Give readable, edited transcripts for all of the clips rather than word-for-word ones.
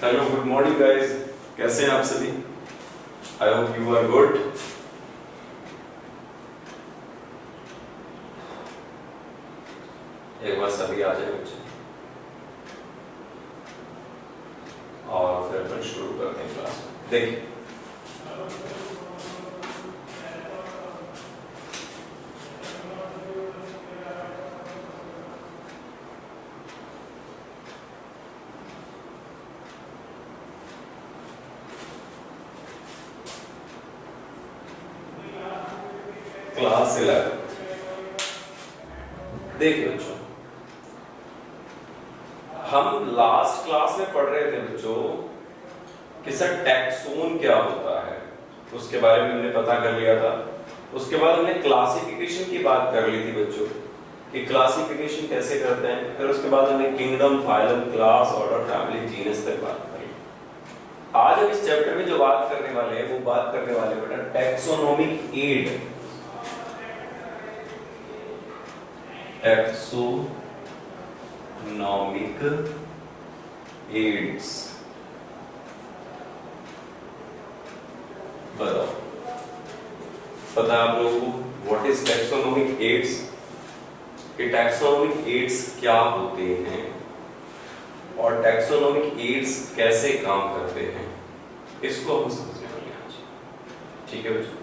Hello, good morning guys. कैसे हैं आप सभी? I hope you are good. एक बार सभी आ जाए बच्चे और फिर अपन शुरू करते हैं क्लास। देखिए, क्लास 11। देखिए बच्चों, हम लास्ट क्लास में पढ़ रहे थे बच्चों कि सर टैक्सोन क्या होता है, उसके बारे में हमने पता कर लिया था। उसके बाद हमने क्लासिफिकेशन की बात कर ली थी बच्चों कि क्लासिफिकेशन कैसे करते हैं। फिर उसके बाद हमने kingdom, phylum, class, order, family, genus तक बात कर ली। आज हम इस चैप्टर में जो बात करने वाले हैं वो बात करने वाले बेटा टैक्सोनॉमिक एड। टैक्सोनॉमिक एड्स बताओ, पता है आप लोगों को व्हाट इज टैक्सोनॉमिक एड्स? ये टैक्सोनॉमिक एड्स क्या होते हैं और टैक्सोनॉमिक एड्स कैसे काम करते हैं, इसको हम समझने वाले हैं आज। ठीक है बच्चों,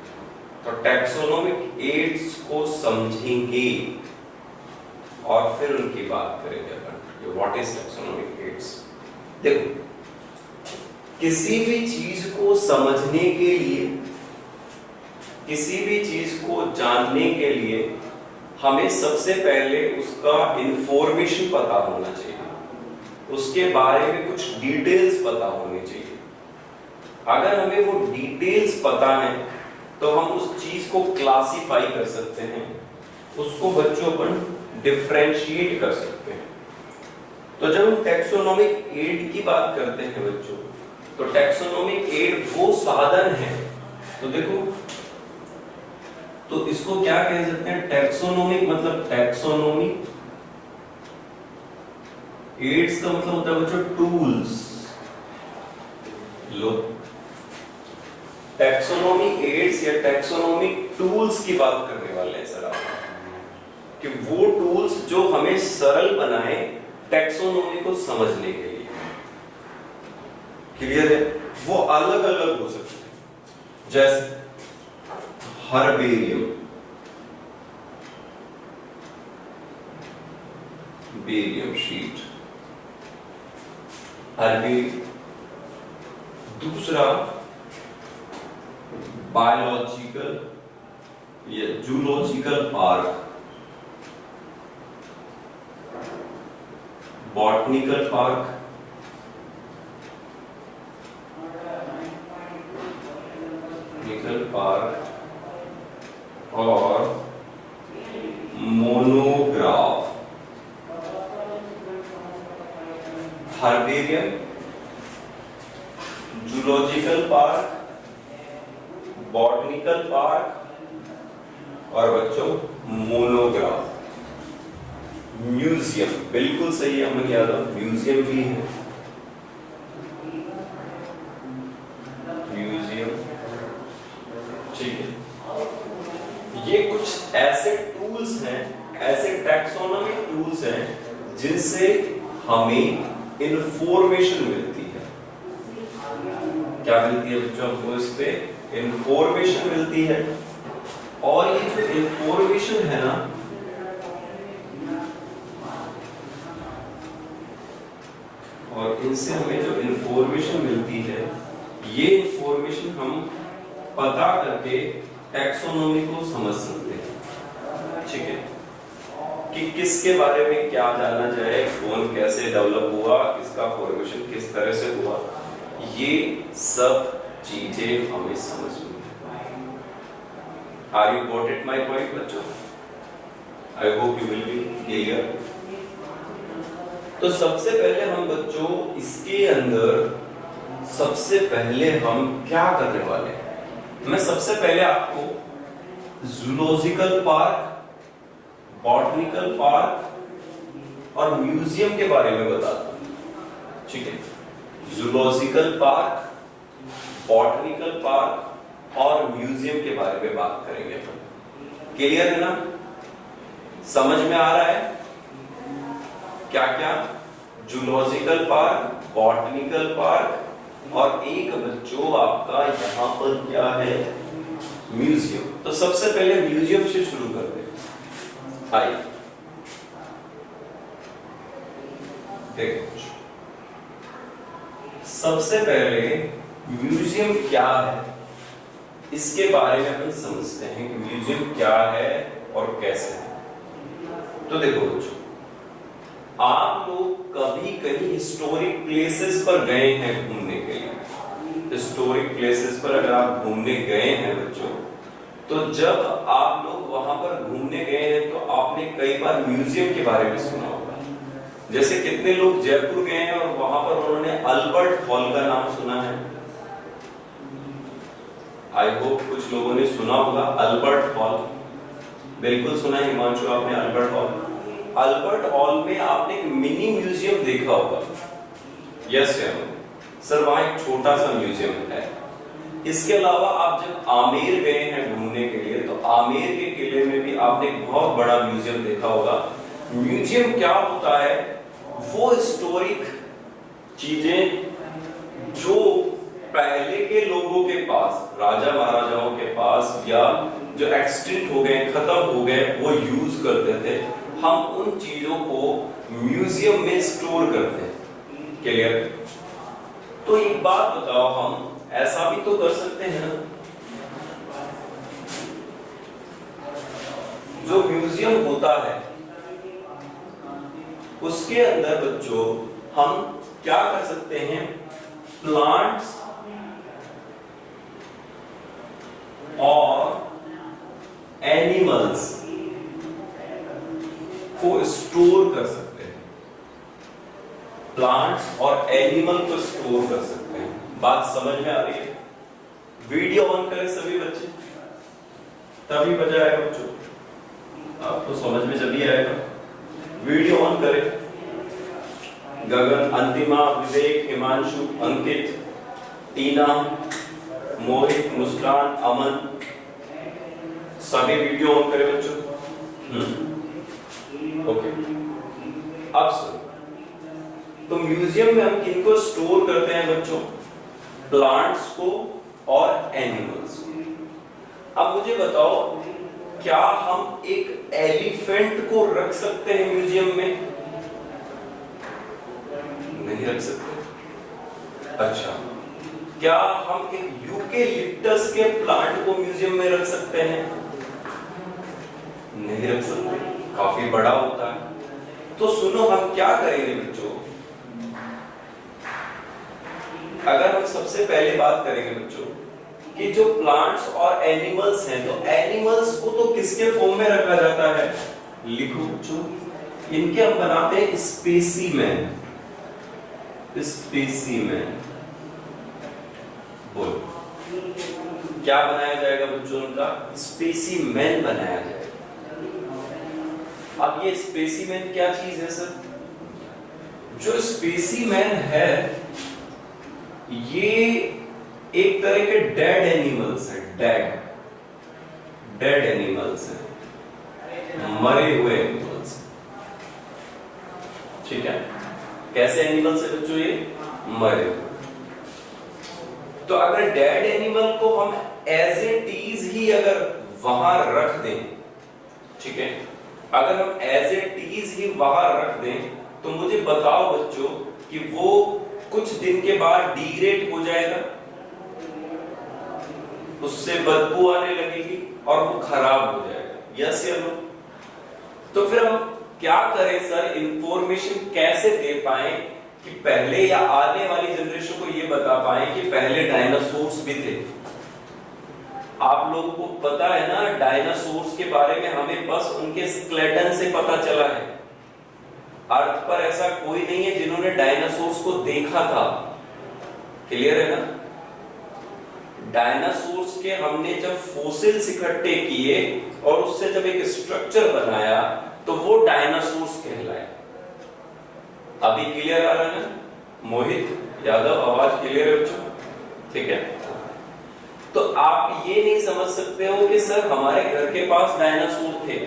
तो टैक्सोनॉमिक एड्स को समझेंगे और फिर उनकी बात करेंगे अपन व्हाट इज टैक्सोनॉमिक एड्स। देखो, किसी भी चीज को समझने के लिए, किसी भी चीज को जानने के लिए हमें सबसे पहले उसका इंफॉर्मेशन पता होना चाहिए, उसके बारे में कुछ डिटेल्स पता होनी चाहिए। अगर हमें वो डिटेल्स पता है तो हम उस चीज को क्लासिफाई कर सकते हैं, उसको बच्चों अपन डिफरेंशिएट कर सकते हैं। तो जब हम टैक्सोनॉमिक एड की बात करते हैं बच्चों, तो टैक्सोनॉमिक एड वो साधन है, तो देखो, तो इसको क्या कह सकते हैं? टैक्सोनॉमिक मतलब टैक्सोनॉमिक एड्स का मतलब होता है बच्चों टूल्स। लो, टैक्सोनॉमिक एड्स या टैक्सोनॉमिक टूल्स की बात करने वाले हैं सर आप, कि वो टूल्स जो हमें सरल बनाए टैक्सोनॉमी को समझने के लिए। क्लियर है? वो अलग अलग हो सकते हैं, जैसे हर्बेरियम, बेरियम शीट, हर्बेरियम। दूसरा बायोलॉजिकल या zoological park, botanical park, botanical park और monograph. Herbarium, zoological park, botanical park और बच्चों मोनोग्राफ। म्यूजियम, बिल्कुल सही है अमन यादव, म्यूजियम भी है। म्यूजियम, ठीक है। ये कुछ ऐसे टूल्स हैं, ऐसे टैक्सोनॉमिक टूल्स हैं जिनसे हमें इंफॉर्मेशन मिलती है। क्या मिलती है बच्चों? हमको इस पे इंफॉर्मेशन मिलती है, और ये जो इंफॉर्मेशन है ना, और इनसे हमें जो इंफॉर्मेशन मिलती है, ये इंफॉर्मेशन हम पता करके टैक्सोनॉमी को समझ सकते हैं। ठीक है, कि किसके बारे में क्या जाना जाए, कौन कैसे डेवलप हुआ, इसका फॉर्मेशन किस तरह से हुआ, ये सब चीजें हमें समझ में। Are you got it my point बच्चों? I hope you will be clear. तो सबसे पहले हम बच्चों इसके अंदर सबसे पहले हम क्या करने वाले हैं, मैं सबसे पहले आपको जूलॉजिकल पार्क, बॉटनिकल पार्क और म्यूजियम के बारे में बताता हूं। ठीक है, जूलॉजिकल पार्क, बॉटनिकल पार्क और म्यूजियम के बारे में बात करेंगे अपन। क्लियर है ना? समझ में आ रहा है क्या क्या? जूलॉजिकल पार्क, बॉटनिकल पार्क और एक बच्चों आपका यहां पर क्या है? म्यूजियम। तो सबसे पहले म्यूजियम से शुरू करते हैं। आइए देखो, सबसे पहले म्यूजियम क्या है इसके बारे में अपन समझते हैं कि म्यूजियम क्या है और कैसे है। तो देखो बच्चों, आप लोग कभी कहीं हिस्टोरिक प्लेसेस पर गए हैं घूमने के लिए? हिस्टोरिक प्लेसेस पर अगर आप घूमने गए हैं बच्चों, तो जब आप लोग वहां पर घूमने गए हैं तो आपने कई बार म्यूजियम के बारे में सुना होगा। जैसे कितने लोग जयपुर गए हैं और वहां पर उन्होंने अल्बर्ट हॉल का नाम सुना है? आई होप कुछ लोगों ने सुना होगा अल्बर्ट हॉल। बिल्कुल सुना है हिमांशु आपने अल्बर्ट हॉल। अल्बर्ट हॉल में आपने एक मिनी म्यूजियम देखा होगा। यस सर, वहां एक छोटा सा म्यूजियम है। इसके अलावा आप जब आमेर गए हैं घूमने के लिए तो आमेर के किले में भी आपने एक बहुत बड़ा म्यूजियम देखा होगा। म्यूजियम क्या होता है? वो हिस्टोरिक चीजें जो पहले के लोगों के पास, राजा महाराजाओं के पास या जो एक्सटिंक्ट हो गए, खत्म हो गए, वो यूज करते थे, हम उन चीजों को म्यूजियम में स्टोर करते हैं। क्लियर? तो एक बात बताओ, हम ऐसा भी तो कर सकते हैं ना, जो म्यूजियम होता है उसके अंदर बच्चों हम क्या कर सकते हैं? प्लांट्स और एनिमल्स को स्टोर कर सकते हैं। प्लांट्स और एनिमल को स्टोर कर सकते हैं। बात समझ में आ रही है? वीडियो ऑन करें सभी बच्चे, तभी मजा आएगा बच्चों। आपको समझ में जब आएगा। वीडियो ऑन करें। गगन, अंतिमा, विवेक, हिमांशु, अंकित, टीना, मोहित, मुस्कान, अमन, सभी वीडियो ऑन करें बच्चों। ओके, अब सुनो, तो म्यूजियम में हम किनको स्टोर करते हैं बच्चों? प्लांट्स को और एनिमल्स को। अब मुझे बताओ, क्या हम एक एलिफेंट को रख सकते हैं म्यूजियम में? नहीं रख सकते। अच्छा, क्या हम एक यूकेलिप्टस के प्लांट को म्यूजियम में रख सकते हैं? नहीं रख सकते, काफी बड़ा होता है। तो सुनो, हम क्या करेंगे बच्चों, अगर हम सबसे पहले बात करेंगे बच्चों कि जो प्लांट्स और एनिमल्स हैं, तो एनिमल्स को तो किसके फॉर्म में रखा जाता है? लिखो बच्चों, इनके हम बनाते हैं स्पेसीमेन। स्पेसीमेन बोल, क्या बनाया जाएगा बच्चों? उनका स्पेसीमेन बनाया जाएगा। अब ये स्पेसीमेन क्या चीज है सर? जो स्पेसीमेन है ये एक तरह के डेड एनिमल्स है। डेड एनिमल्स है, मरे हुए एनिमल्स। ठीक है, कैसे एनिमल्स है बच्चों? ये मरे हुए। तो अगर डेड एनिमल को हम एज इट इज ही अगर वहां रख दें, ठीक है, अगर हम एज इट इज ही वहां रख दें, तो मुझे बताओ बच्चों कि वो कुछ दिन के बाद डिग्रेड हो जाएगा, उससे बदबू आने लगेगी और वो खराब हो जाएगा। यस या नो? तो फिर हम क्या करें सर, इंफॉर्मेशन कैसे दे पाए कि पहले या आने वाली जनरेशन को ये बता पाए कि पहले डायनासोर्स भी थे। आप लोगों को पता है ना, डायनासोर्स के बारे में हमें बस उनके स्केलेटन से पता चला है। अर्थ पर ऐसा कोई नहीं है जिन्होंने डायनासोर्स को देखा था। क्लियर है ना? डायनासोर्स के हमने जब फोसिल्स इकट्ठे किए और उससे जब एक स्ट्रक्चर बनाया तो वो डायनासोर्स कहलाए। अभी क्लियर आ रहा है ना? मोहित यादव, आवाज क्लियर है बच्चों? ठीक है। तो आप ये नहीं समझ सकते हो कि सर हमारे घर के पास डायनासोर थे,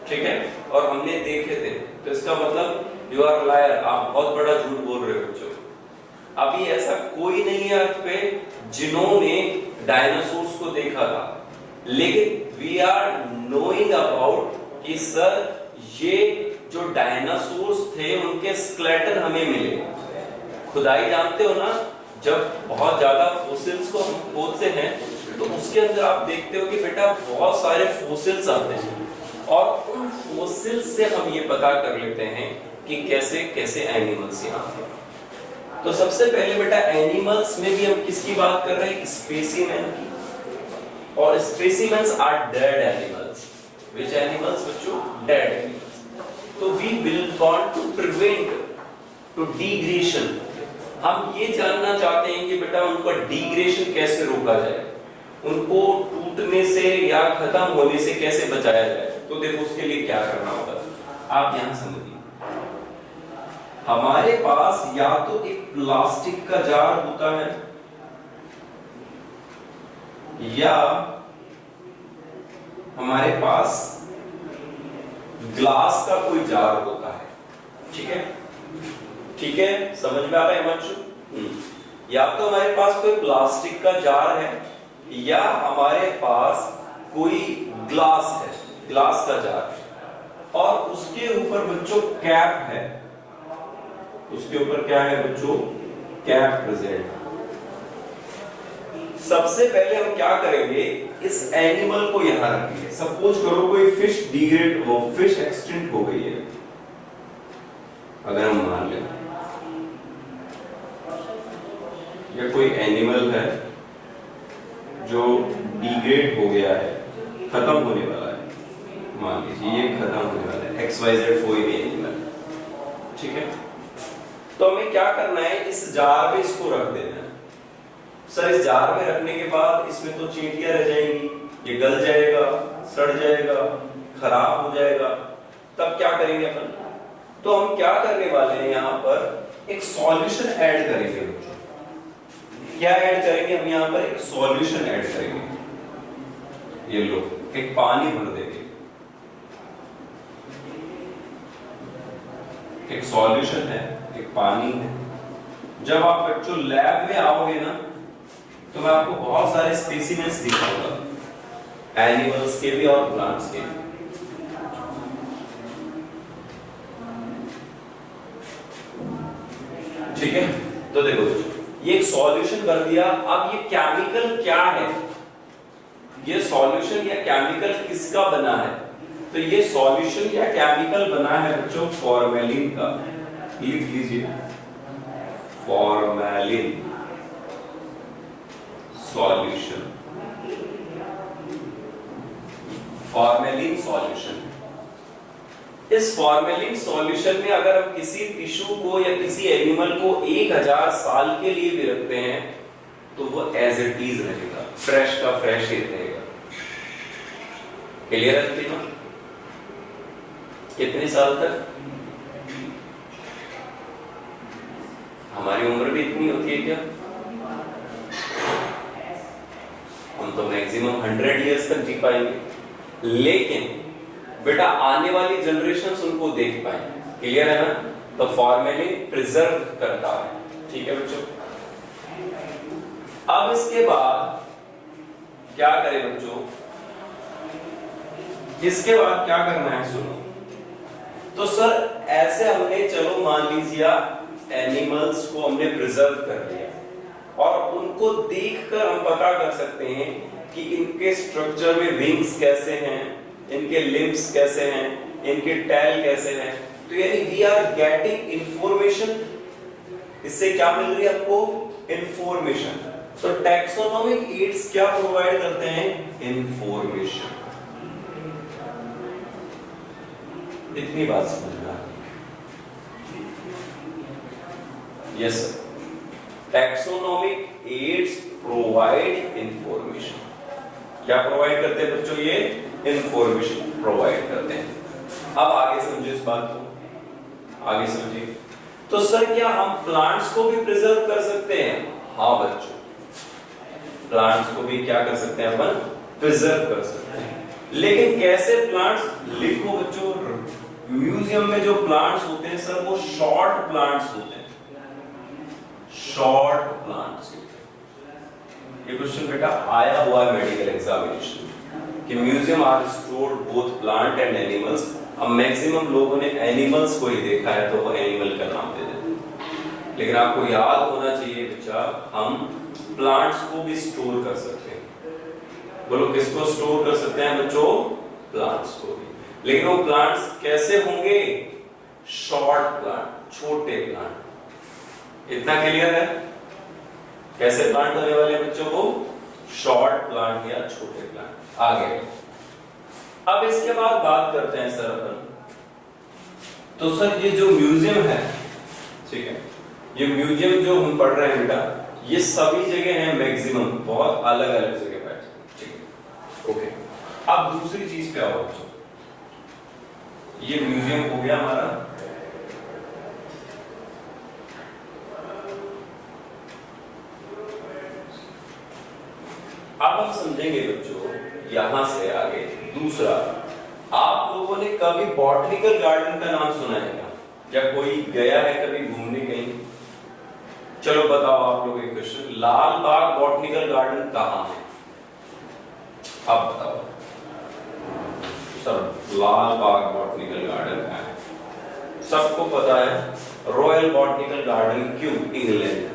ठीक है, और हमने देखे थे, तो इसका मतलब यू आर लायर, आप बहुत बड़ा झूठ बोल रहे हो बच्चों। अभी ऐसा कोई नहीं है अर्थ पे जिन्होंने डायनासोर्स को देखा था, लेकिन वी आर नोइंग अबाउट कि सर ये जो डायनासोर्स थे उनके स्केलेटन हमें मिले। खुदाई जानते हो ना, जब बहुत ज्यादा फोसिल्स को हम खोदते हैं तो उसके अंदर आप देखते हो कि बेटा बहुत सारे फोसिल्स आते हैं, और उन फोसिल्स से हम ये पता कर लेते हैं कि कैसे कैसे एनिमल्स यहाँ थे। तो सबसे पहले बेटा एनिमल्स में भी हम किसकी बात कर रहे हैं? स्पेसिमेन की। और specimens are dead animals. Which animals बच्चों? Dead animals. तो we will want to prevent to degradation. हम ये जानना चाहते हैं कि बेटा उनका डिग्रेडेशन कैसे रोका जाए, उनको टूटने से या खत्म होने से कैसे बचाया जाए। तो देखो उसके लिए क्या करना होगा, आप यहां समझिए। हमारे पास या तो एक प्लास्टिक का जार होता है या हमारे पास ग्लास का कोई जार होता है, ठीक है? ठीक है, समझ में आ रहा है बच्चों? या तो हमारे पास कोई प्लास्टिक का जार है या हमारे पास कोई ग्लास है, ग्लास का जार है, और उसके ऊपर बच्चों कैप है। उसके ऊपर क्या है बच्चों? Cap present. सबसे पहले हम क्या करेंगे, इस एनिमल को यहां रखेंगे। सपोज करो कोई फिश डिग्रेड हो, फिश एक्सटिंक्ट हो गई है, अगर हम मान लें, या कोई एनिमल है जो डिग्रेड हो गया है, खत्म होने वाला है, मान लीजिए ये खत्म होने वाला है, XYZ कोई भी एनिमल, ठीक है? तो हमें क्या करना है, इस जार में इसको रख देना है। सर इस जार में रखने के बाद इसमें तो चींटियां रह जाएंगी, ये गल जाएगा, सड़ जाएगा, खराब हो जाएगा, तब क्या करेंगे अपन? तो हम क्या करने वाले हैं, यहाँ पर एक सॉल्यूशन ऐड करेंगे बच्चों। क्या ऐड करेंगे हम? यहाँ पर एक सॉल्यूशन ऐड करेंगे। ये लो, एक पानी भर देंगे, एक सॉल्यूशन है, एक पानी है। जब आप बच्चों लैब में आओगे ना, तो मैं आपको बहुत सारे स्पेसिमेंस दिखाऊंगा, एनिमल्स के भी और प्लांट्स के भी। ठीक है, तो देखो बच्चों, ये एक सॉल्यूशन कर दिया। अब ये केमिकल क्या है, ये सॉल्यूशन या केमिकल किसका बना है? तो ये सॉल्यूशन या केमिकल बना है बच्चों फॉर्मेलिन का। लिख लीजिए, फॉर्मेलिन सॉल्यूशन, फॉर्मेलिन सॉल्यूशन। इस फॉर्मेलिन सॉल्यूशन में अगर हम किसी टिश्यू को या किसी एनिमल को 1000 साल के लिए भी रखते हैं तो वो एज इट इज रहेगा, फ्रेश का फ्रेश ही रहेगा। क्लियर है तीनों? कितने साल तक? हमारी उम्र भी इतनी होती है क्या? हम तो मैक्सिमम 100 इयर्स तक जी पाएंगे, लेकिन बेटा आने वाली जनरेशन उनको देख पाए। क्लियर है ना? तो फॉर्मेलिन प्रिजर्व करता है, ठीक है बच्चों? अब इसके बाद क्या करें बच्चों? इसके बाद क्या करना है सुनो। तो सर ऐसे हमने, चलो मान लीजिए एनिमल्स को हमने प्रिजर्व कर लिया और उनको देखकर हम पता कर सकते हैं कि इनके स्ट्रक्चर में विंग्स कैसे हैं, इनके लिम्ब्स कैसे हैं, इनके टेल कैसे हैं। तो यानी वी आर गेटिंग इंफॉर्मेशन। इससे क्या मिल रही है आपको? इंफॉर्मेशन। तो टैक्सोनॉमिक एड्स क्या प्रोवाइड करते हैं? इंफॉर्मेशन। इतनी बात समझना। Yes sir, taxonomic aids provide information. क्या प्रोवाइड करते हैं बच्चों? ये इंफॉर्मेशन प्रोवाइड करते हैं। अब आगे समझिए इस बात को, आगे समझिए। तो सर क्या हम प्लांट्स को भी प्रिजर्व कर सकते हैं? हाँ बच्चों, प्लांट्स को भी क्या कर सकते हैं अपन? प्रिजर्व कर सकते हैं। लेकिन कैसे प्लांट्स? लिखो बच्चों, म्यूजियम में जो प्लांट्स होते हैं सर वो शॉर्ट प्लांट्स होते हैं, शॉर्ट प्लांट्स होते हैं। ये क्वेश्चन बेटा आया हुआ है मेडिकल एग्जामिनेशन कि museum are stored both plant and animals. अब मैक्सिमम लोगों ने एनिमल्स को ही देखा है तो वो एनिमल का नाम दे देते हैं, लेकिन आपको याद होना चाहिए बच्चा हम प्लांट्स को भी स्टोर कर सकते हैं। बोलो किसको स्टोर कर सकते हैं बच्चों? प्लांट्स को भी। लेकिन वो प्लांट्स कैसे होंगे? शॉर्ट प्लांट, छोटे प्लांट। इतना क्लियर है? कैसे प्लांट होने वाले बच्चों को? शॉर्ट प्लांट या छोटे प्लांट। आगे अब इसके बाद बात करते हैं सर अपन, तो सर ये जो म्यूजियम है, ठीक है, ये म्यूजियम जो हम पढ़ रहे हैं बेटा, ये सभी जगह है मैक्सिमम, बहुत अलग अलग जगह बैठे, ठीक है, ओके। अब दूसरी चीज क्या हो, ये म्यूजियम हो गया हमारा, अब हम समझेंगे बच्चों यहां से आगे। दूसरा, आप लोगों ने कभी बॉटनिकल गार्डन का नाम सुना है क्या? या कोई गया है कभी घूमने कहीं? चलो बताओ आप लोग एक क्वेश्चन, लाल बाग बॉटनिकल गार्डन कहां है? अब बताओ सर, लाल बाग बॉटनिकल गार्डन कहां है? सबको पता है रॉयल बॉटनिकल गार्डन, क्यों? इंग्लैंड,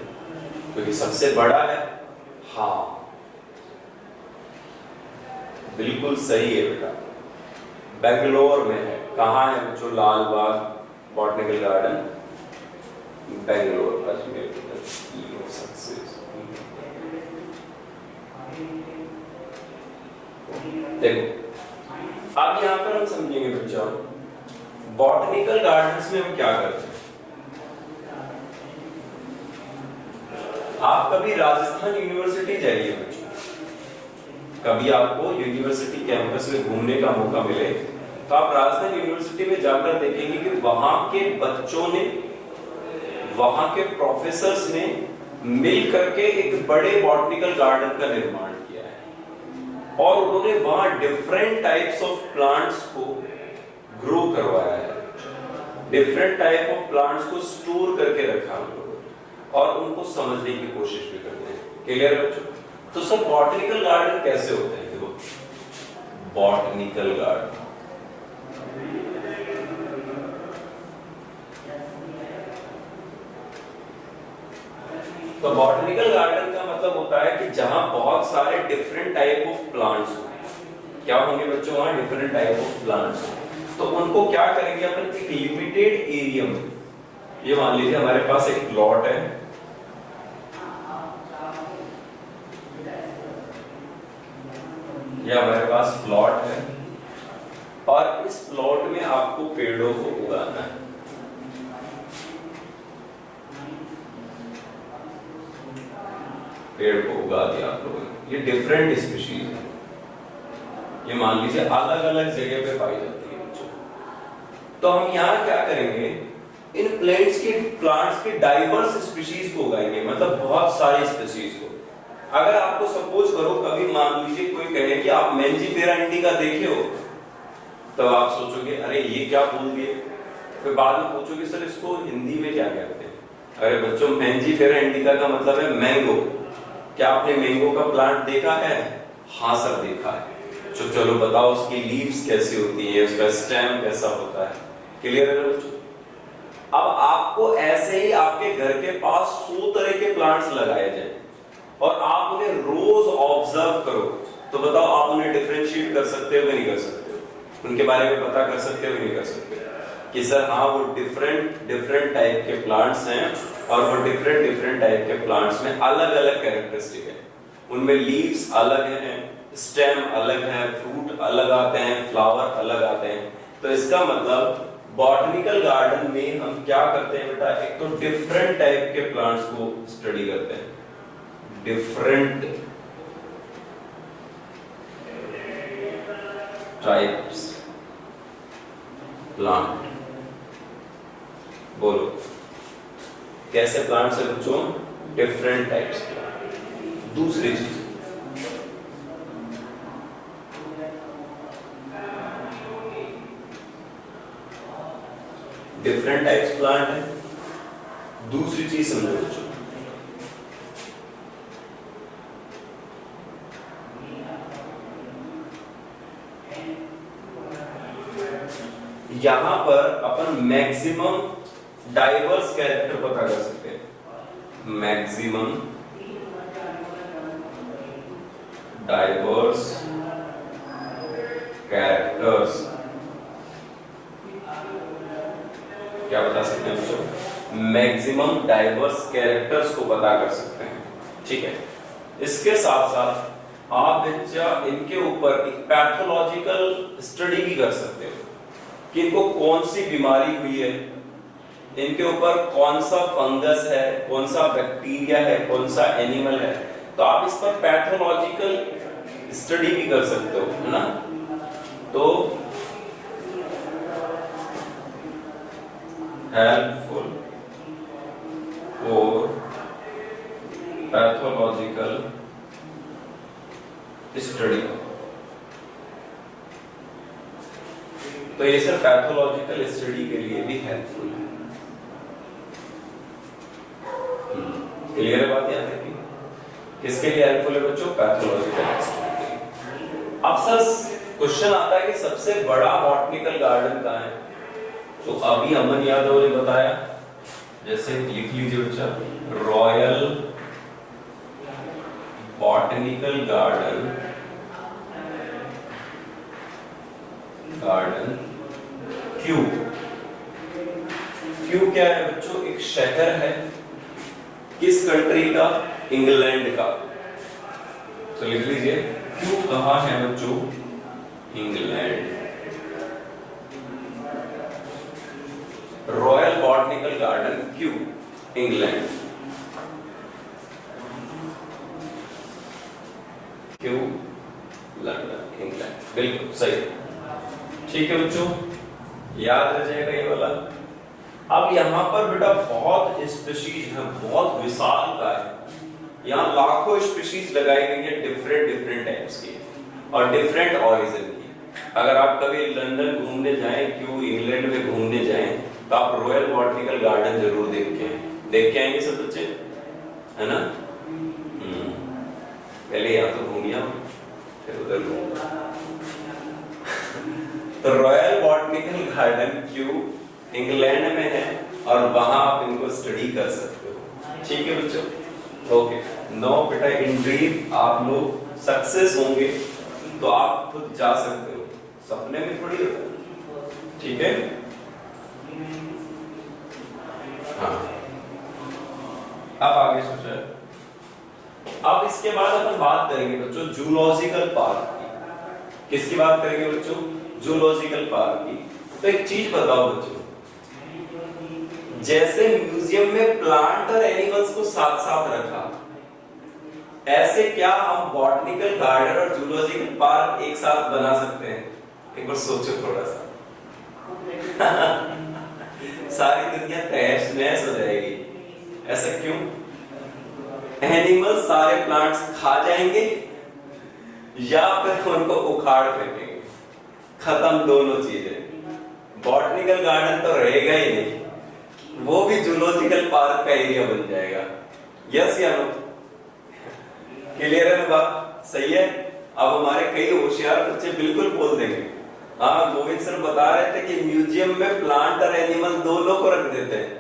क्योंकि सबसे बड़ा है। हाँ बिल्कुल सही है बेटा, बेंगलोर में है। कहां है बच्चों लाल बाग बॉटनिकल गार्डन? बेंगलोर। देखो अब यहां पर हम समझेंगे बच्चों बॉटनिकल गार्डन्स में हम क्या करते हैं। आप कभी राजस्थान यूनिवर्सिटी जाइए बच्चों, कभी आपको यूनिवर्सिटी कैंपस में घूमने का मौका मिले तो आप राजस्थान यूनिवर्सिटी में जाकर देखेंगे कि वहां के बच्चों ने, वहां के प्रोफेसर्स ने मिल करके एक बड़े बॉटनिकल गार्डन का निर्माण किया है और उन्होंने वहां डिफरेंट टाइप्स ऑफ प्लांट्स को ग्रो करवाया है, डिफरेंट टाइप ऑफ प्लांट्स को स्टोर करके रखा और उनको समझने की कोशिश भी करते हैं। क्लियर है बच्चों? तो सब बॉटनिकल गार्डन कैसे होते हैं? देखो बॉटनिकल गार्डन, तो बॉटनिकल गार्डन का मतलब होता है कि जहां बहुत सारे डिफरेंट टाइप ऑफ प्लांट्स हो। क्या होंगे बच्चों? वहां डिफरेंट टाइप ऑफ प्लांट्स हो, तो उनको क्या करेंगे अपन? एक लिमिटेड एरिया में, ये मान लीजिए हमारे पास एक प्लॉट है, ये हमारे पास प्लॉट है और इस प्लॉट में आपको पेड़ों को उगाना है। पेड़ को उगा दिया आप लोगों ने, ये डिफरेंट स्पीशीज है, ये मान लीजिए अलग अलग जगह पे पाई जाती है बच्चों। तो हम यहाँ क्या करेंगे? इन प्लांट्स के डाइवर्स स्पीशीज को उगाएंगे, मतलब बहुत सारी स्पीशीज को। अगर आपको सपोज करो कभी मान लीजिए कोई कहे कि आप मैंजीफेरा इंडिका देखे हो, तो आप सोचोगे अरे ये क्या बोल दिए, फिर बाद में पूछोगे सर इसको हिंदी में क्या कहते हैं। अरे बच्चों मैंजीफेरा इंडिका का मतलब है मैंगो। क्या आपने मैंगो का प्लांट देखा है? हाँ सर देखा है। तो चलो बताओ उसकी लीव्स कैसी होती है, उसका स्टेम कैसा होता है। क्लियर है बच्चों? अब आपको ऐसे ही आपके घर के पास 100 तरह के प्लांट्स लगाए जाए और आप उन्हें रोज ऑब्जर्व करो, तो बताओ आप उन्हें डिफरेंशिएट कर सकते हो या नहीं कर सकते हो? उनके बारे में पता कर सकते हो या नहीं कर सकते कि सर हाँ वो डिफरेंट टाइप के प्लांट्स हैं और वो डिफरेंट टाइप के प्लांट्स में अलग अलग कैरेक्टरिस्टिक है, उनमें लीव्स अलग हैं, स्टेम अलग है, फ्रूट अलग आते हैं, फ्लावर अलग आते हैं। तो इसका मतलब बॉटनिकल गार्डन में हम क्या करते हैं बेटा? एक तो डिफरेंट टाइप के प्लांट्स को स्टडी करते हैं, डिफरेंट टाइप्स प्लांट, बोलो कैसे प्लांट्स है बच्चों? Different types. दूसरी चीज, डिफरेंट टाइप्स प्लांट है। दूसरी चीज समझो बच्चों, यहां पर अपन मैक्सिमम डाइवर्स कैरेक्टर पता कर सकते हैं। मैक्सिमम डाइवर्स कैरेक्टर्स क्या बता सकते हैं बच्चों? मैक्सिमम डाइवर्स कैरेक्टर्स को पता कर सकते हैं। ठीक है, इसके साथ साथ आप बच्चा इनके ऊपर एक पैथोलॉजिकल स्टडी भी कर सकते हो कि इनको कौन सी बीमारी हुई है, इनके ऊपर कौन सा फंगस है, कौन सा बैक्टीरिया है, कौन सा एनिमल है। तो आप इस पर पैथोलॉजिकल स्टडी भी कर सकते हो, है ना। तो हेल्पफुल फॉर पैथोलॉजिकल स्टडी। तो ये सिर्फ पैथोलॉजिकल स्टडी के लिए भी हेल्पफुल है। क्लियर है बात? याद रखिए, किसके लिए हेल्पफुल है बच्चों? पैथोलॉजिकल स्टडी के लिए। अब सर क्वेश्चन आता है कि सबसे बड़ा बॉटनिकल गार्डन कहाँ है? तो अभी अमन यादव ने बताया, जैसे लिख लीजिए बच्चा, royal botanical garden Q. Q क्या है बच्चों? एक शहर है। किस कंट्री का? इंग्लैंड का। तो लिख लीजिए, क्यू कहाँ है बच्चों? England. Royal botanical garden Q, England. Q, London, England. बिल्कुल सही। ठीक है बच्चों, याद रह जाएगा ये वाला। अब यहाँ पर बेटा बहुत स्पीशीज है, बहुत विशाल का है। यहाँ लाखों स्पीशीज लगाई गई है, डिफरेंट टाइप्स की और डिफरेंट ऑरिजिन की। अगर आप कभी लंदन घूमने जाएं, क्यों इंग्लैंड में घूमने जाएं, तो आप रॉयल बॉटनिकल गार्डन जरूर देख के आएंगे सब बच्चे, है ना। पहले यहाँ तो घूमिया, फिर उधर घूम। तो royal botanical garden Q England में है और वहां आप इनको स्टडी कर सकते हो। ठीक है बच्चों, ओके। नो बेटा, इन ड्रीम आप लोग सक्सेस होंगे तो आप खुद जा सकते हो, सपने में थोड़ी होता है। ठीक है, हाँ। अब आगे सोचा, अब इसके बाद अपन बात करेंगे बच्चों जूलॉजिकल पार्क की। किसकी बात करेंगे बच्चों? जूलॉजिकल पार्क की। तो एक चीज बताओ बच्चों, जैसे म्यूजियम में प्लांट और एनिमल्स को साथ साथ रखा, ऐसे क्या हम बॉटनिकल गार्डन और जूलॉजिकल पार्क एक साथ बना सकते हैं? एक बार सोचो थोड़ा सा। सारी दुनिया तहस नहस हो जाएगी। ऐसा क्यों? एनिमल्स सारे प्लांट्स खा जाएंगे या फिर उनको उखाड़ फेंकेंगे, खत्म दोनों चीजें। बॉटनिकल गार्डन तो रहेगा ही नहीं, वो भी जूलॉजिकल पार्क का एरिया बन जाएगा। यस या नो? क्लियर है बात? सही है। अब हमारे कई होशियार बच्चे बिल्कुल बोल देंगे, हाँ गोविंद सर बता रहे थे कि म्यूजियम में प्लांट और एनिमल दोनों को रख देते हैं,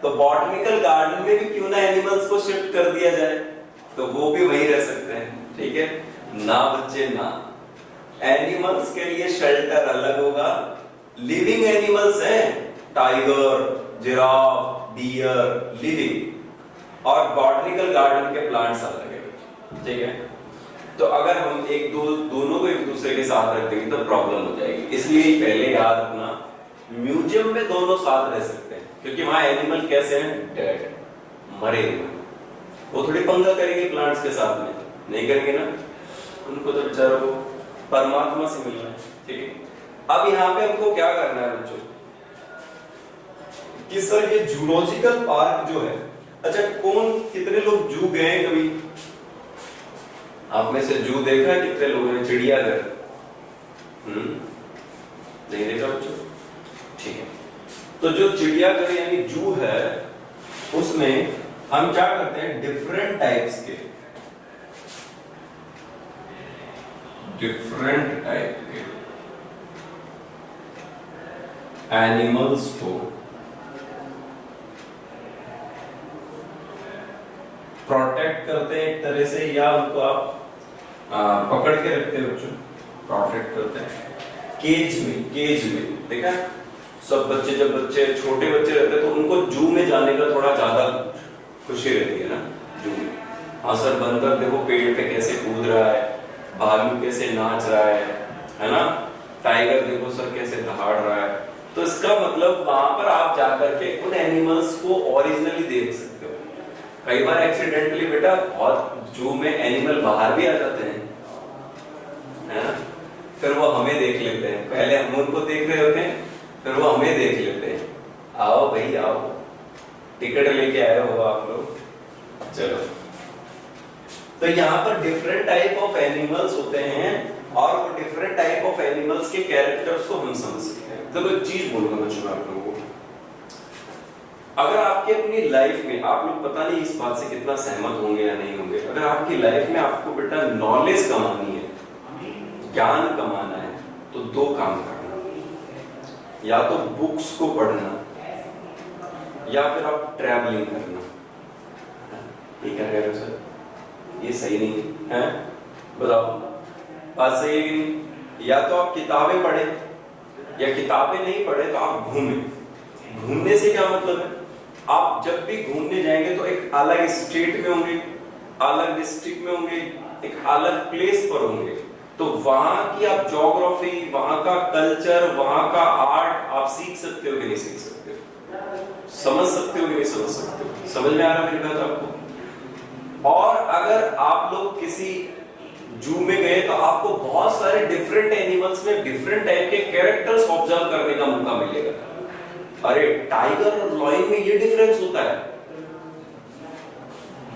तो बॉटनिकल गार्डन में भी क्यों ना एनिमल्स को शिफ्ट कर दिया जाए, तो वो भी वहीं रह सकते हैं। ठीक है ना बच्चे ना, एनिमल्स के लिए शेल्टर अलग होगा। लिविंग एनिमल्स हैं, टाइगर, जिराफ, डियर, लिविंग, और बॉटनिकल गार्डन के प्लांट्स अलग है। ठीक है, तो अगर हम दोनों को एक दूसरे के साथ रख देंगे तो प्रॉब्लम हो जाएगी। इसलिए पहले याद रखना, म्यूजियम में दोनों साथ रह सकते हैं क्योंकि वहां एनिमल कैसे हैं? डेड, मरे हुए। वो थोड़ी पंगा करेंगे प्लांट्स के साथ में, नहीं करेंगे ना, उनको तो बेचारों को परमात्मा से मिलना है। ठीक है, अब यहाँ पे हमको क्या करना है बच्चों? कि सर ये जूलॉजिकल पार्क जो है, अच्छा कौन कितने लोग जू गए हैं कभी? आप में से जू देखा है कितने लोगों ने? चिड़ियाघर नहीं देखा बच्चों? ठीक है, तो जो चिड़ियाघर यानी जू है उसमें हम क्या करते हैं, डिफरेंट टाइप्स के एनिमल्स को प्रोटेक्ट करते हैं एक तरह से, या उनको आप पकड़ के रखते हैं बच्चों, प्रोटेक्ट करते हैं केज में देखा? सब बच्चे, जब बच्चे छोटे बच्चे रहते हैं तो उनको जू में जाने का थोड़ा ज्यादा खुशी रहती है ना, जू में। हाँ सर, बंदर देखो पेड़ पे कैसे कूद रहा है, भालू कैसे नाच रहा है ना, टाइगर देखो सर कैसे दहाड़ रहा है। तो इसका मतलब वहां पर आप जाकर के उन एनिमल्स को ओरिजिनली देख सकते हो। कई बार एक्सीडेंटली बेटा बहुत जू में एनिमल बाहर भी आ जाते हैं, है ना, फिर वो हमें देख लेते हैं। पहले हम उनको देख रहे होते हैं, फिर वो हमें देख लेते हैं। आओ भाई आओ, टिकट लेके आए हो आप लोग, चलो। तो यहाँ पर डिफरेंट टाइप ऑफ एनिमल्स होते हैं और वो डिफरेंट टाइप ऑफ एनिमल्स के कैरेक्टर्स को हम समझ सकते हैं। तो एक चीज बोलूंगा बच्चों आप लोगों को, अगर आपकी अपनी लाइफ में, आप लोग पता नहीं इस बात से कितना सहमत होंगे या नहीं होंगे, अगर आपकी लाइफ में आपको बेटा नॉलेज कमानी है, ज्ञान कमाना है, तो दो काम करना, या तो बुक्स को पढ़ना या फिर आप ट्रैवलिंग करना। ये क्या कह रहे हो सर, ये सही नहीं है? बताओ, बात सही है कि नहीं? या तो आप किताबें पढ़े, या किताबें नहीं पढ़े तो आप घूमें। घूमने से क्या मतलब है, आप जब भी घूमने जाएंगे तो एक अलग स्टेट में होंगे, अलग डिस्ट्रिक्ट में होंगे, एक अलग प्लेस पर होंगे, तो वहां की आप ज्योग्राफी, वहां का कल्चर, वहां का आर्ट आप सीख सकते हो कि नहीं सीख सकते हो, समझ सकते हो कि नहीं समझ सकते हो? समझ में आ रहा मेरी बात आपको? और अगर आप लोग किसी जू में गए तो आपको बहुत सारे डिफरेंट एनिमल्स में डिफरेंट टाइप के कैरेक्टर्स ऑब्जर्व करने का मौका मिलेगा। अरे टाइगर और लॉयन में ये डिफरेंस होता है,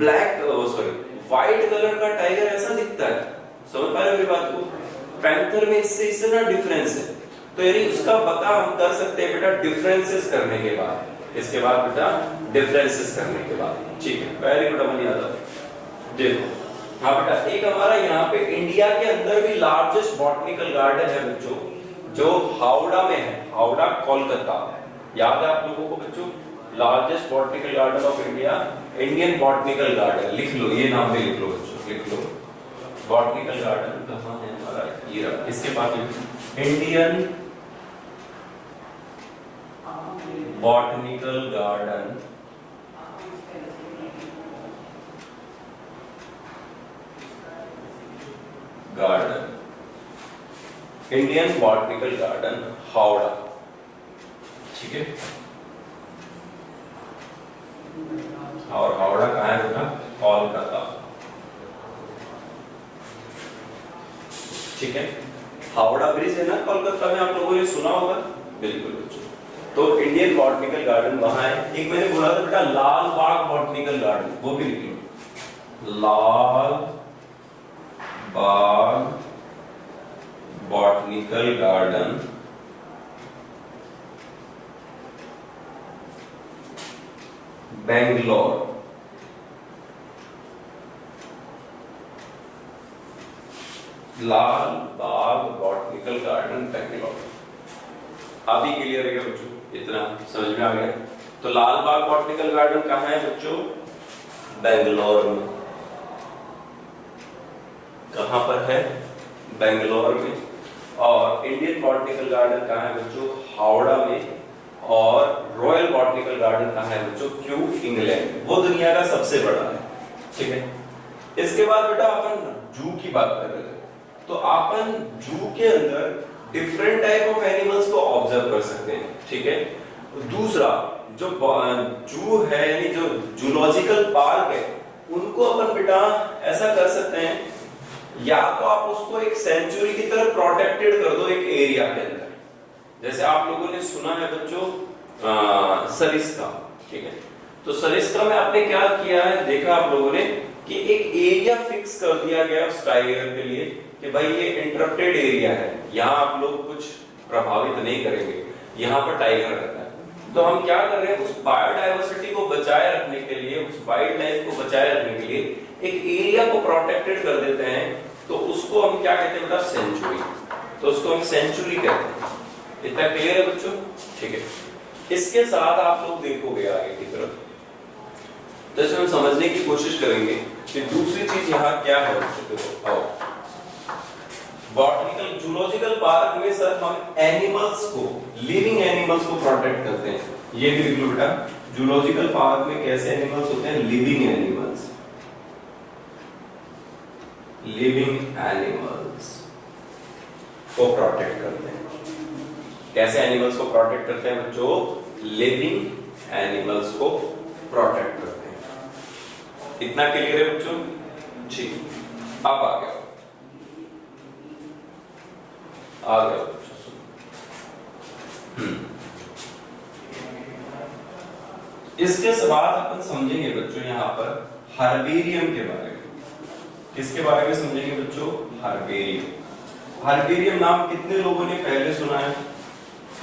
व्हाइट कलर का टाइगर ऐसा दिखता है, समझ पा रहे हो मेरी बात को? पैंथर में इससे इतना डिफरेंस है। तो यानी उसका पता हम कर सकते हैं बेटा डिफरेंसेस करने के बाद। इसके बाद बेटा डिफरेंसेस करने के बाद, ठीक है, वेरी गुड अमन यादव। देखो हाँ बेटा, एक हमारा यहाँ पे इंडिया के अंदर भी लार्जेस्ट बॉटनिकल गार्डन है बच्चों, जो हावड़ा में है, हावड़ा कोलकाता। याद है आप लोगों को बच्चों? Largest botanical garden of India, Indian botanical garden. लिख लो, ये नाम भी लिख लो बच्चों, लिख लो। बॉटनिकल गार्डन कहाँ है हमारा? ये रहा, इसके बाद Indian botanical garden Indian botanical garden Howrah, ठीक है। और हावड़ा कहाँ है बेटा? कोलकाता, ठीक है। हावड़ा ब्रिज है ना कोलकाता में, आप लोगों ने सुना होगा, बिल्कुल बच्चों। तो इंडियन बॉटनिकल गार्डन वहां है। एक मैंने बोला था बेटा लाल बाग बॉटनिकल गार्डन, वो भी लिख लो, लाल बाग बॉटनिकल गार्डन बेंगलोर, लाल बाग बॉटनिकल गार्डन बेंगलोर। अभी क्लियर है क्या बच्चों? इतना समझ में आ गया? तो लाल बाग बॉटनिकल गार्डन कहाँ है बच्चों? बेंगलोर में। कहाँ पर है? बेंगलोर में। और इंडियन बॉटनिकल गार्डन कहाँ है बच्चों? हावड़ा में। और रॉयल बॉटनिकल गार्डन कहाँ है बच्चों? Q, England. वो दुनिया का सबसे बड़ा है, ठीक है। इसके बाद बेटा अपन जू की बात कर रहे थे, तो अपन जू के अंदर डिफरेंट टाइप ऑफ एनिमल्स को ऑब्जर्व कर सकते हैं, ठीक है। दूसरा जो जू है यानी जो जूलॉजिकल पार्क है, उनको अपन बेटा ऐसा कर सकते हैं, या तो आप उसको एक सेंचुरी की तरह प्रोटेक्टेड कर दो एक एरिया के अंदर। जैसे आप लोगों ने सुना है बच्चों सरिस्का, ठीक है। तो सरिस्का में आपने क्या किया है, देखा आप लोगों ने कि एक एरिया फिक्स कर दिया गया उस टाइगर के लिए कि भाई ये इंटरप्टेड एरिया है, यहाँ आप लोग कुछ प्रभावित नहीं करेंगे, यहाँ पर टाइगर रहता है। तो हम क्या कर रहे हैं, उस बायोडायवर्सिटी को बचाए रखने के लिए, उस वाइल्ड लाइफ को बचाए रखने के लिए एक एरिया को प्रोटेक्टेड कर देते हैं। तो उसको हम क्या कहते हैं बेटा, सेंचुरी। तो उसको हम सेंचुरी कहते हैं। इतना क्लियर है बच्चों, ठीक है। इसके साथ आप लोग देखोगे आगे की तरफ, तो इसमें हम समझने की कोशिश करेंगे कि दूसरी चीज यहाँ क्या है। देखो आओ, बॉटनिकल जूलॉजिकल पार्क में सर हम एनिमल्स को, लिविंग एनिमल्स को प्रोटेक्ट करते हैं। ये भी देख लो बेटा, जूलॉजिकल पार्क में कैसे एनिमल्स होते हैं, लिविंग एनिमल्स, लिविंग एनिमल्स को प्रोटेक्ट करते हैं। कैसे एनिमल्स को प्रोटेक्ट करते हैं बच्चों, लिविंग एनिमल्स को प्रोटेक्ट करते हैं। इतना क्लियर है बच्चों, ठीक। अब आ गया इसके बाद अपन समझेंगे बच्चों यहाँ पर हर्बेरियम के बारे में। किसके बारे में समझेंगे बच्चों, हर्बेरियम। हर्बेरियम नाम कितने लोगों ने पहले सुना है,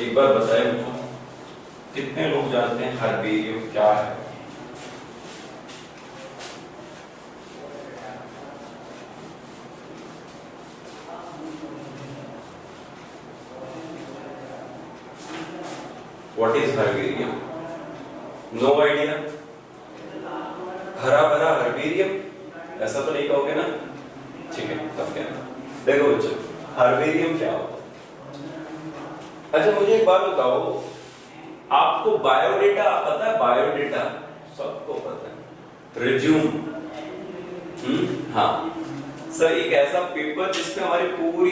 एक बार बताएं बच्चों, कितने लोग जानते हैं हर्बेरियम क्या है? What is herbarium? No idea? हरा भरा हर्बेरियम, ऐसा तो नहीं कहोगे ना, ठीक है। तब क्या, देखो बच्चों, हर्बेरियम क्या होता है? अच्छा मुझे एक बात बताओ, आपको बायोडेटा पता है? बायोडेटा सबको पता है, रिज्यूम। हाँ सर, एक ऐसा पेपर जिसमें हमारी पूरी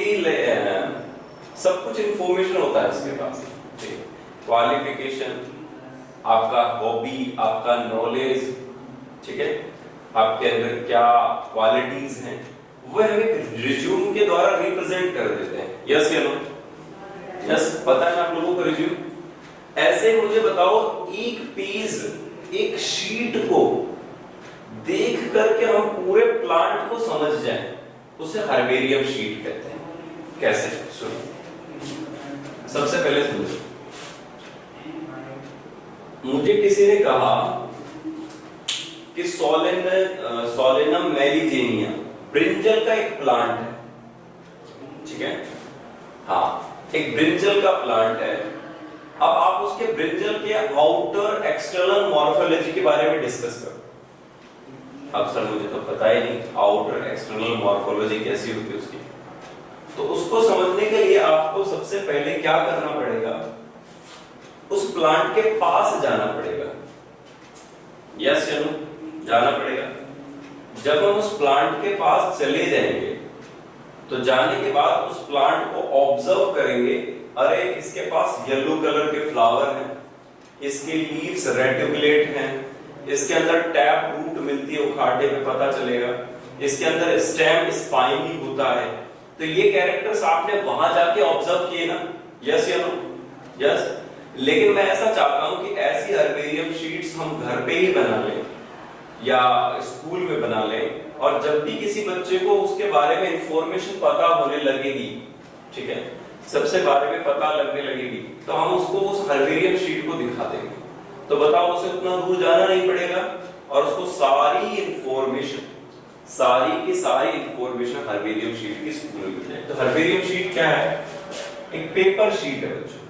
सब कुछ इंफॉर्मेशन होता है उसके पास, ठीक है। क्वालिफिकेशन, आपका हॉबी, आपका नॉलेज, ठीक है, आपके अंदर क्या क्वालिटीज हैं, वो हमें रिज्यूम के द्वारा रिप्रेजेंट कर देते हैं। यस या नो? यस, पता है ना आप लोगों को रिज्यूम। ऐसे मुझे बताओ, एक पेज, एक शीट को देख करके हम पूरे प्लांट को समझ जाएं, उसे हर्बेरियम शीट कहते हैं। कैसे? सुनो, सबसे पहले समझो, मुझे किसी ने कहा कि सोलेनम मेलिजेनिया ब्रिंजल का एक प्लांट है, ठीक है। हाँ, एक ब्रिंजल का प्लांट है। अब आप उसके ब्रिंजल के आउटर एक्सटर्नल मॉर्फोलॉजी के बारे में डिस्कस करो। अब सर मुझे तो पता ही नहीं आउटर एक्सटर्नल मॉर्फोलॉजी कैसी होती है उसकी। तो उसको समझने के लिए आपको सबसे पहले क्या करना पड़ेगा, उस प्लांट के पास जाना पड़ेगा। यस या नो? जाना पड़ेगा। जब हम उस प्लांट के पास चले जाएंगे तो जाने के बाद उस प्लांट को ऑब्जर्व करेंगे। अरे इसके पास येलो कलर के फ्लावर हैं, इसके लीव्स रेटिकुलेट हैं, इसके अंदर टैप रूट मिलती है, उखाड़े पे पता चलेगा, इसके अंदर स्टेम स्पाइनी होता है। तो ये कैरेक्टर्स आपने वहां जाके ऑब्जर्व किए ना? यस या नो? यस। लेकिन मैं ऐसा चाहता हूं कि ऐसी हर्बेरियम शीट्स हम घर पे ही बना लें या स्कूल में बना लें, और जब भी किसी बच्चे को उसके बारे में इंफॉर्मेशन पता होने लगेगी, ठीक है, सबसे बारे में पता लगने लगेगी, तो हम उसको उस हर्बेरियम शीट को दिखा देंगे। तो बताओ, उसे उतना दूर जाना नहीं पड़ेगा और उसको सारी इंफॉर्मेशन, सारी की सारी इंफॉर्मेशन हर्बेरियम शीट की स्कूल में मिल जाए। तो हर्बेरियम शीट क्या है? एक पेपर शीट है बच्चों।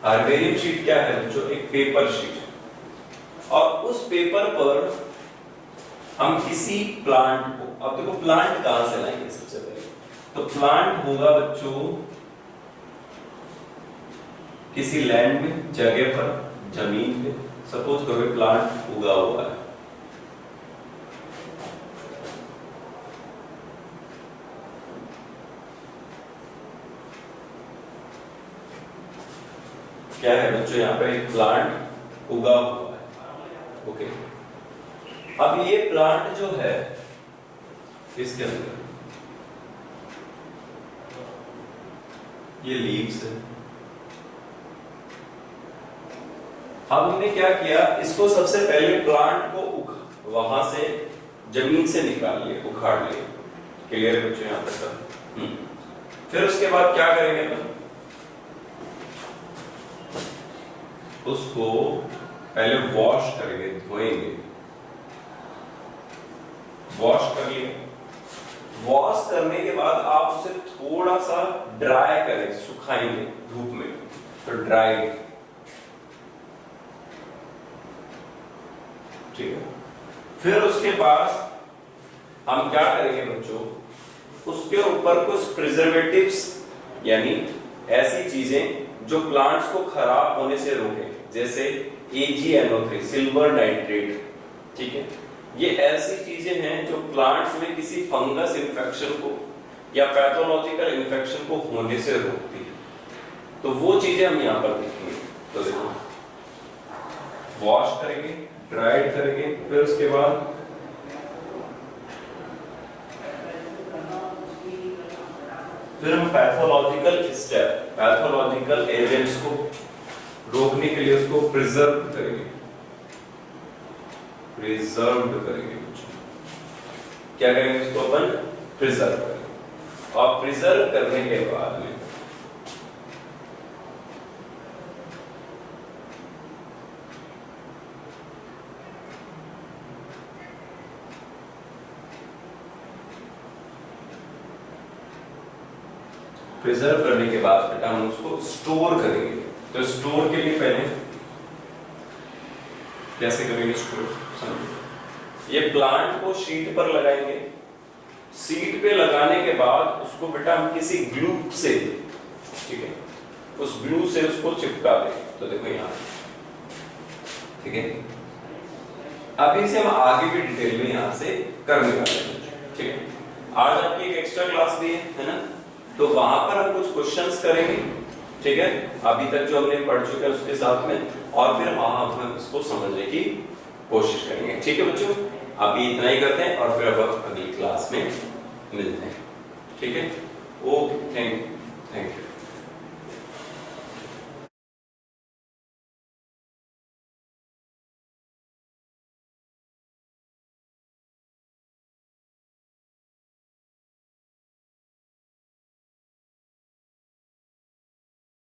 हर्बेरियम शीट क्या है बच्चों? एक पेपर शीट है। और उस पेपर पर हम किसी प्लांट को, अब देखो प्लांट कहां से लाएंगे सबसे पहले, तो प्लांट होगा बच्चों किसी लैंड में, जगह पर, जमीन पे। सपोज करो प्लांट उगा हुआ है, क्या है बच्चों, यहाँ पे एक प्लांट उगा हुआ है। ओके, अब ये प्लांट जो है इसके अंदर ये लीव्स है। अब हमने क्या किया, इसको सबसे पहले प्लांट को वहां से जमीन से निकाल लिए, उखाड़ लिए। क्लियर है बच्चों यहां तक? फिर उसके बाद क्या करेंगे अपन, उसको पहले वॉश करेंगे, धोएंगे। वॉश कर लिए, वॉश करने के बाद आप उसे थोड़ा सा ड्राई करें, सुखाएंगे धूप में, तो ड्राई, ठीक है। फिर उसके बाद हम क्या करेंगे बच्चों, उसके ऊपर कुछ प्रिजर्वेटिव्स यानी ऐसी चीजें जो प्लांट्स को खराब होने से रोके, जैसे AgNO3 सिल्वर नाइट्रेट, ठीक है। ये ऐसी चीजें हैं जो प्लांट्स में किसी फंगस इन्फेक्शन को या पैथोलॉजिकल इन्फेक्शन को होने से रोकती है। तो वो चीजें हम यहां पर देखेंगे। तो देखो, वॉश करेंगे, ड्राइड करेंगे, फिर उसके बाद फिर हम पैथोलॉजिकल स्टेप, पैथोलॉजिकल एजेंट्स को रोकने के लिए उसको प्रिजर्व करेंगे, प्रिजर्व करेंगे। क्या करेंगे, उसको अपन प्रिजर्व करेंगे। और प्रिजर्व करने के बाद में प्रिजर्व करने के बाद बेटा हम उसको स्टोर करेंगे। तो स्टोर के लिए पहले कैसे करेंगे स्टोर, समझो। ये प्लांट को शीट पर लगाएंगे, शीट पे लगाने के बाद उसको बेटा हम किसी ग्लू से, ठीक है, उस ग्लू से उसको चिपका देंगे। तो देखो यहाँ, ठीक है। अभी से हम आगे भी डिटेल में यहाँ से करने वाले हैं, ठीक है। आज आपकी एक एक्स्ट्रा क्लास भी है ना, तो वहां पर हम कुछ क्वेश्चंस करेंगे, ठीक है, अभी तक जो हमने पढ़ चुके हैं उसके साथ में, और फिर वहां हम इसको समझने की कोशिश करेंगे। ठीक है बच्चों, अभी इतना ही करते हैं और फिर अब अगली क्लास में मिलते हैं। ठीक है, ओके, थैंक यू।